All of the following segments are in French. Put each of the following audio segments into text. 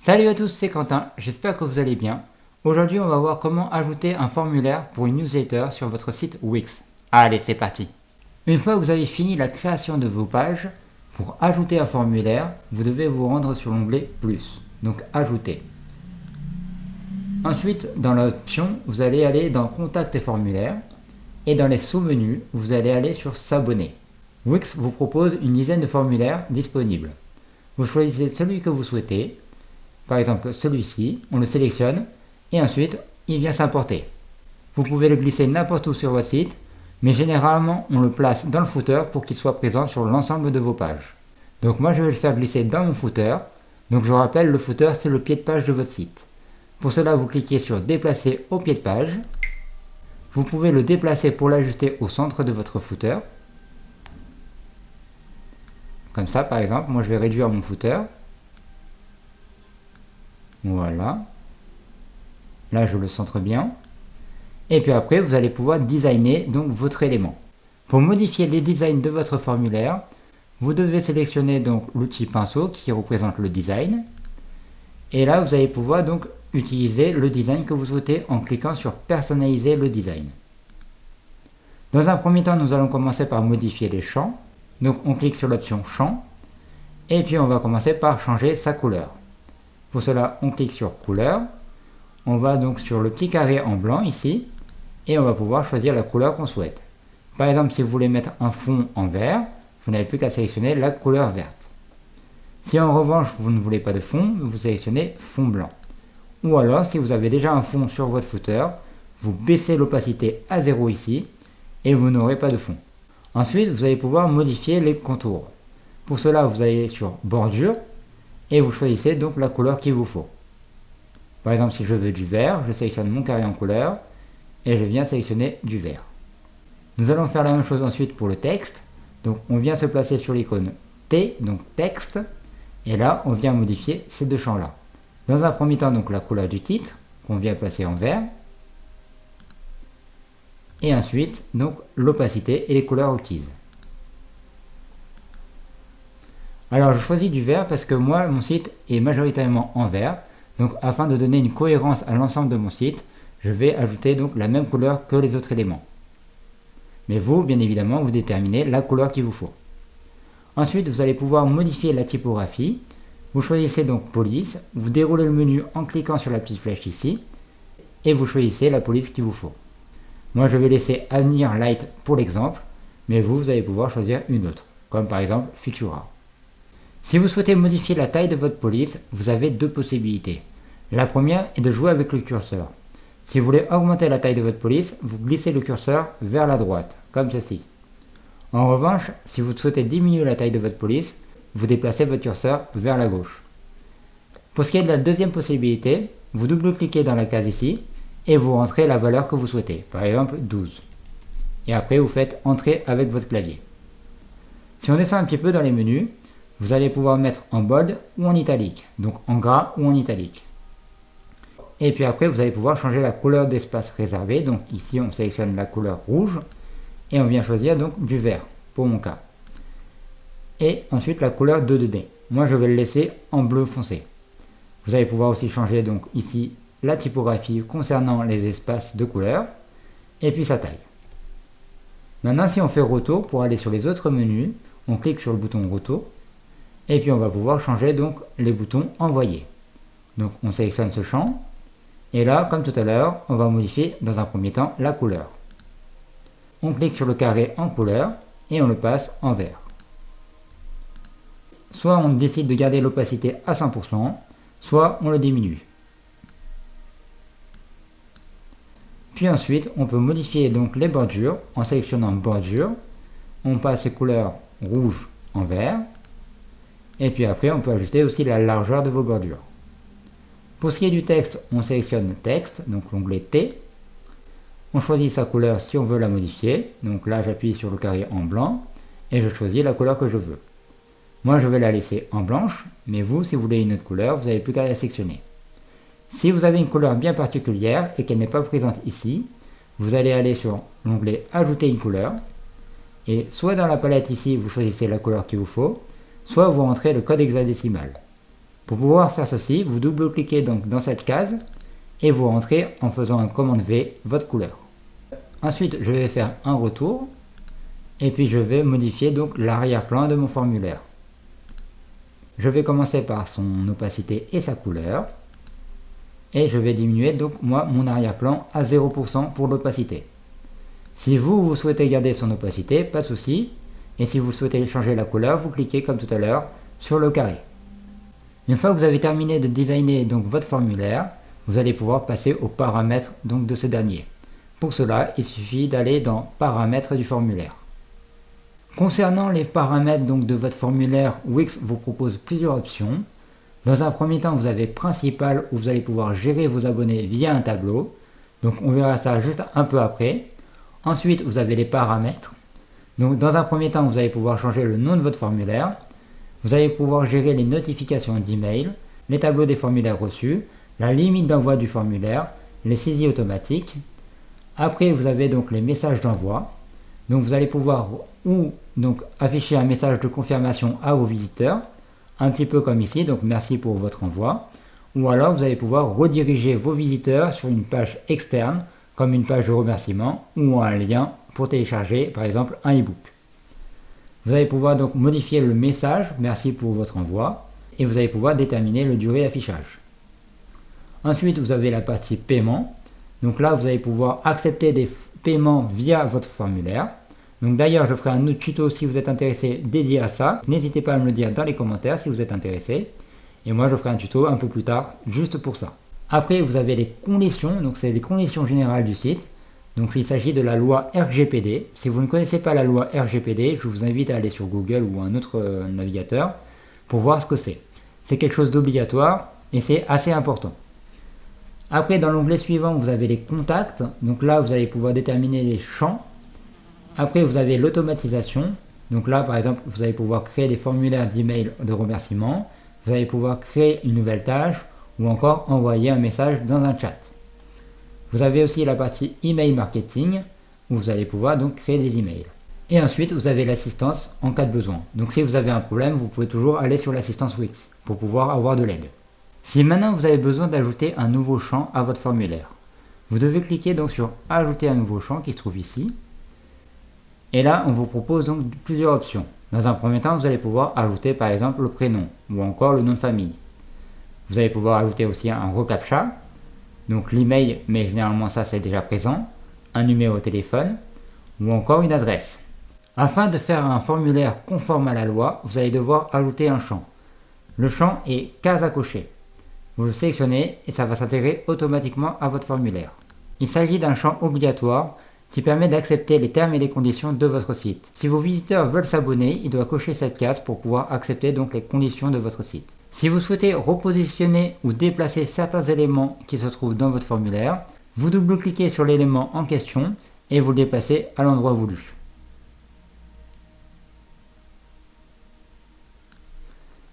Salut à tous, c'est Quentin, j'espère que vous allez bien. Aujourd'hui, on va voir comment ajouter un formulaire pour une newsletter sur votre site Wix. Allez, c'est parti. Une fois que vous avez fini la création de vos pages, pour ajouter un formulaire, vous devez vous rendre sur l'onglet Plus, donc Ajouter. Ensuite, dans l'option, vous allez aller dans Contact et formulaires, et dans les sous-menus, vous allez aller sur S'abonner. Wix vous propose une dizaine de formulaires disponibles. Vous choisissez celui que vous souhaitez. Par exemple celui-ci, on le sélectionne et ensuite il vient s'importer. Vous pouvez le glisser n'importe où sur votre site, mais généralement on le place dans le footer pour qu'il soit présent sur l'ensemble de vos pages. Donc moi je vais le faire glisser dans mon footer. Donc je vous rappelle, le footer c'est le pied de page de votre site. Pour cela vous cliquez sur déplacer au pied de page. Vous pouvez le déplacer pour l'ajuster au centre de votre footer. Comme ça par exemple, moi je vais réduire mon footer. Voilà. Là, je le centre bien. Et puis après, vous allez pouvoir designer donc votre élément. Pour modifier les designs de votre formulaire, vous devez sélectionner donc l'outil pinceau qui représente le design. Et là, vous allez pouvoir donc utiliser le design que vous souhaitez en cliquant sur personnaliser le design. Dans un premier temps, nous allons commencer par modifier les champs. Donc, on clique sur l'option champ. Et puis, on va commencer par changer sa couleur. Pour cela, on clique sur couleur, on va donc sur le petit carré en blanc ici, et on va pouvoir choisir la couleur qu'on souhaite. Par exemple, si vous voulez mettre un fond en vert, vous n'avez plus qu'à sélectionner la couleur verte. Si en revanche, vous ne voulez pas de fond, vous sélectionnez fond blanc. Ou alors, si vous avez déjà un fond sur votre footer, vous baissez l'opacité à 0 ici, et vous n'aurez pas de fond. Ensuite, vous allez pouvoir modifier les contours. Pour cela, vous allez sur bordure, et vous choisissez donc la couleur qu'il vous faut. Par exemple, si je veux du vert, je sélectionne mon carré en couleur et je viens sélectionner du vert. Nous allons faire la même chose ensuite pour le texte. Donc on vient se placer sur l'icône T, donc texte, et là on vient modifier ces deux champs-là. Dans un premier temps, donc la couleur du titre, qu'on vient placer en vert, et ensuite donc l'opacité et les couleurs requises. Alors je choisis du vert parce que moi mon site est majoritairement en vert, donc afin de donner une cohérence à l'ensemble de mon site, je vais ajouter donc la même couleur que les autres éléments. Mais vous, bien évidemment, vous déterminez la couleur qu'il vous faut. Ensuite, vous allez pouvoir modifier la typographie. Vous choisissez donc police, vous déroulez le menu en cliquant sur la petite flèche ici, et vous choisissez la police qu'il vous faut. Moi je vais laisser Avenir Light pour l'exemple, mais vous allez pouvoir choisir une autre, comme par exemple Futura. Si vous souhaitez modifier la taille de votre police, vous avez deux possibilités. La première est de jouer avec le curseur. Si vous voulez augmenter la taille de votre police, vous glissez le curseur vers la droite, comme ceci. En revanche, si vous souhaitez diminuer la taille de votre police, vous déplacez votre curseur vers la gauche. Pour ce qui est de la deuxième possibilité, vous double-cliquez dans la case ici, et vous rentrez la valeur que vous souhaitez, par exemple 12. Et après vous faites entrer avec votre clavier. Si on descend un petit peu dans les menus, vous allez pouvoir mettre en bold ou en italique, donc en gras ou en italique. Et puis après, vous allez pouvoir changer la couleur d'espace réservé. Donc ici, on sélectionne la couleur rouge et on vient choisir donc du vert, pour mon cas. Et ensuite, la couleur de 2D. Moi, je vais le laisser en bleu foncé. Vous allez pouvoir aussi changer donc ici la typographie concernant les espaces de couleur et puis sa taille. Maintenant, si on fait retour pour aller sur les autres menus, on clique sur le bouton retour. Et puis on va pouvoir changer donc les boutons envoyer. Donc on sélectionne ce champ. Et là, comme tout à l'heure, on va modifier dans un premier temps la couleur. On clique sur le carré en couleur et on le passe en vert. Soit on décide de garder l'opacité à 100%, soit on le diminue. Puis ensuite, on peut modifier donc les bordures en sélectionnant bordure. On passe les couleurs rouge en vert. Et puis après, on peut ajuster aussi la largeur de vos bordures. Pour ce qui est du texte, on sélectionne texte, donc l'onglet T. On choisit sa couleur si on veut la modifier. Donc là, j'appuie sur le carré en blanc et je choisis la couleur que je veux. Moi, je vais la laisser en blanche, mais vous, si vous voulez une autre couleur, vous n'avez plus qu'à la sélectionner. Si vous avez une couleur bien particulière et qu'elle n'est pas présente ici, vous allez aller sur l'onglet Ajouter une couleur. Et soit dans la palette ici, vous choisissez la couleur qu'il vous faut, soit vous rentrez le code hexadécimal. Pour pouvoir faire ceci, vous double-cliquez donc dans cette case et vous rentrez en faisant un commande V votre couleur. Ensuite, je vais faire un retour et puis je vais modifier donc l'arrière-plan de mon formulaire. Je vais commencer par son opacité et sa couleur et je vais diminuer donc moi mon arrière-plan à 0% pour l'opacité. Si vous souhaitez garder son opacité, pas de souci. Et si vous souhaitez changer la couleur, vous cliquez comme tout à l'heure sur le carré. Une fois que vous avez terminé de designer donc votre formulaire, vous allez pouvoir passer aux paramètres donc de ce dernier. Pour cela, il suffit d'aller dans Paramètres du formulaire. Concernant les paramètres donc de votre formulaire, Wix vous propose plusieurs options. Dans un premier temps, vous avez Principal où vous allez pouvoir gérer vos abonnés via un tableau. Donc on verra ça juste un peu après. Ensuite, vous avez les paramètres. Donc dans un premier temps, vous allez pouvoir changer le nom de votre formulaire. Vous allez pouvoir gérer les notifications d'email, les tableaux des formulaires reçus, la limite d'envoi du formulaire, les saisies automatiques. Après, vous avez donc les messages d'envoi. Donc vous allez pouvoir ou donc afficher un message de confirmation à vos visiteurs, un petit peu comme ici, donc merci pour votre envoi. Ou alors vous allez pouvoir rediriger vos visiteurs sur une page externe, comme une page de remerciement ou un lien pour télécharger par exemple un e-book. Vous allez pouvoir donc modifier le message, merci pour votre envoi, et vous allez pouvoir déterminer le durée d'affichage. Ensuite, vous avez la partie paiement. Donc là, vous allez pouvoir accepter des paiements via votre formulaire. Donc d'ailleurs, je ferai un autre tuto si vous êtes intéressé dédié à ça. N'hésitez pas à me le dire dans les commentaires si vous êtes intéressé. Et moi, je ferai un tuto un peu plus tard juste pour ça. Après, vous avez les conditions. Donc c'est les conditions générales du site. Donc il s'agit de la loi RGPD. Si vous ne connaissez pas la loi RGPD, je vous invite à aller sur Google ou un autre navigateur pour voir ce que c'est. C'est quelque chose d'obligatoire et c'est assez important. Après, dans l'onglet suivant, vous avez les contacts. Donc là, vous allez pouvoir déterminer les champs. Après, vous avez l'automatisation. Donc là, par exemple, vous allez pouvoir créer des formulaires d'email de remerciement. Vous allez pouvoir créer une nouvelle tâche ou encore envoyer un message dans un chat. Vous avez aussi la partie email marketing où vous allez pouvoir donc créer des emails. Et ensuite, vous avez l'assistance en cas de besoin. Donc si vous avez un problème, vous pouvez toujours aller sur l'assistance Wix pour pouvoir avoir de l'aide. Si maintenant vous avez besoin d'ajouter un nouveau champ à votre formulaire, vous devez cliquer donc sur Ajouter un nouveau champ qui se trouve ici. Et là, on vous propose donc plusieurs options. Dans un premier temps, vous allez pouvoir ajouter par exemple le prénom ou encore le nom de famille. Vous allez pouvoir ajouter aussi un reCAPTCHA, donc l'email, mais généralement ça c'est déjà présent, un numéro de téléphone ou encore une adresse. Afin de faire un formulaire conforme à la loi, vous allez devoir ajouter un champ. Le champ est case à cocher. Vous le sélectionnez et ça va s'intégrer automatiquement à votre formulaire. Il s'agit d'un champ obligatoire qui permet d'accepter les termes et les conditions de votre site. Si vos visiteurs veulent s'abonner, ils doivent cocher cette case pour pouvoir accepter donc les conditions de votre site. Si vous souhaitez repositionner ou déplacer certains éléments qui se trouvent dans votre formulaire, vous double-cliquez sur l'élément en question et vous le déplacez à l'endroit voulu.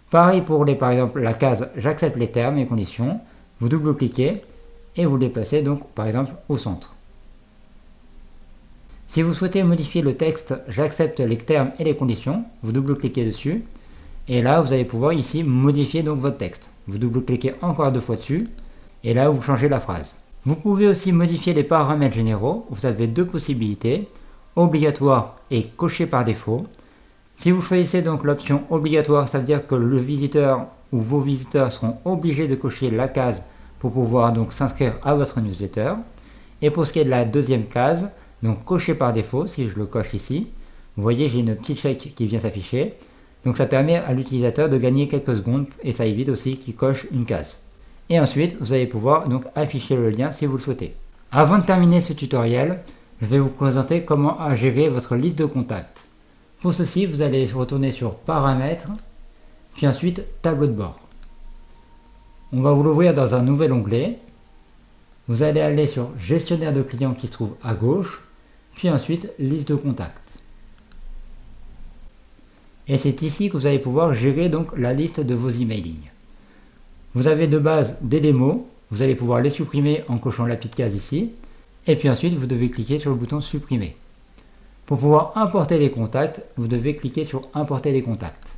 Pareil pour par exemple la case j'accepte les termes et conditions, vous double-cliquez et vous le déplacez donc par exemple au centre. Si vous souhaitez modifier le texte j'accepte les termes et les conditions, vous double-cliquez dessus et là vous allez pouvoir ici modifier donc votre texte. Vous double-cliquez encore 2 fois dessus et là vous changez la phrase. Vous pouvez aussi modifier les paramètres généraux, vous avez 2 possibilités, obligatoire et coché par défaut. Si vous choisissez donc l'option obligatoire, ça veut dire que le visiteur ou vos visiteurs seront obligés de cocher la case pour pouvoir donc s'inscrire à votre newsletter. Et pour ce qui est de la deuxième case, donc coché par défaut, si je le coche ici, vous voyez j'ai une petite chèque qui vient s'afficher. Donc ça permet à l'utilisateur de gagner quelques secondes et ça évite aussi qu'il coche une case. Et ensuite, vous allez pouvoir donc afficher le lien si vous le souhaitez. Avant de terminer ce tutoriel, je vais vous présenter comment gérer votre liste de contacts. Pour ceci, vous allez retourner sur Paramètres, puis ensuite Tableau de bord. On va vous l'ouvrir dans un nouvel onglet. Vous allez aller sur Gestionnaire de clients qui se trouve à gauche, puis ensuite Liste de contacts. Et c'est ici que vous allez pouvoir gérer donc la liste de vos emailing. Vous avez de base des démos, vous allez pouvoir les supprimer en cochant la petite case ici, et puis ensuite vous devez cliquer sur le bouton supprimer. Pour pouvoir importer les contacts, vous devez cliquer sur importer les contacts.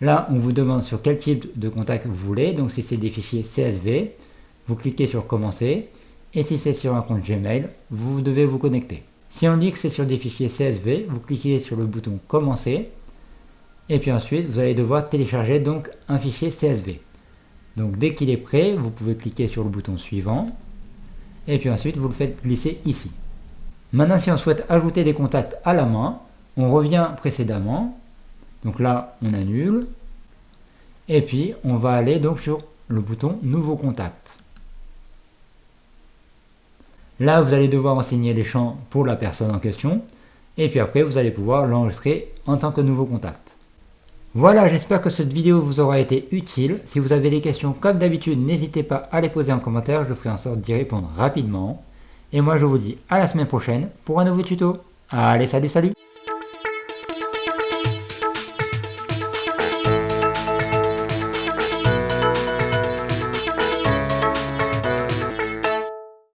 Là, on vous demande sur quel type de contact vous voulez. Donc si c'est des fichiers CSV, vous cliquez sur commencer. Et si c'est sur un compte Gmail, vous devez vous connecter. Si on dit que c'est sur des fichiers CSV, vous cliquez sur le bouton commencer. Et puis ensuite, vous allez devoir télécharger donc un fichier CSV. Donc dès qu'il est prêt, vous pouvez cliquer sur le bouton suivant. Et puis ensuite, vous le faites glisser ici. Maintenant, si on souhaite ajouter des contacts à la main, on revient précédemment. Donc là, on annule. Et puis, on va aller donc sur le bouton nouveau contact. Là, vous allez devoir enseigner les champs pour la personne en question. Et puis après, vous allez pouvoir l'enregistrer en tant que nouveau contact. Voilà, j'espère que cette vidéo vous aura été utile. Si vous avez des questions, comme d'habitude, n'hésitez pas à les poser en commentaire. Je ferai en sorte d'y répondre rapidement. Et moi, je vous dis à la semaine prochaine pour un nouveau tuto. Allez, salut, salut!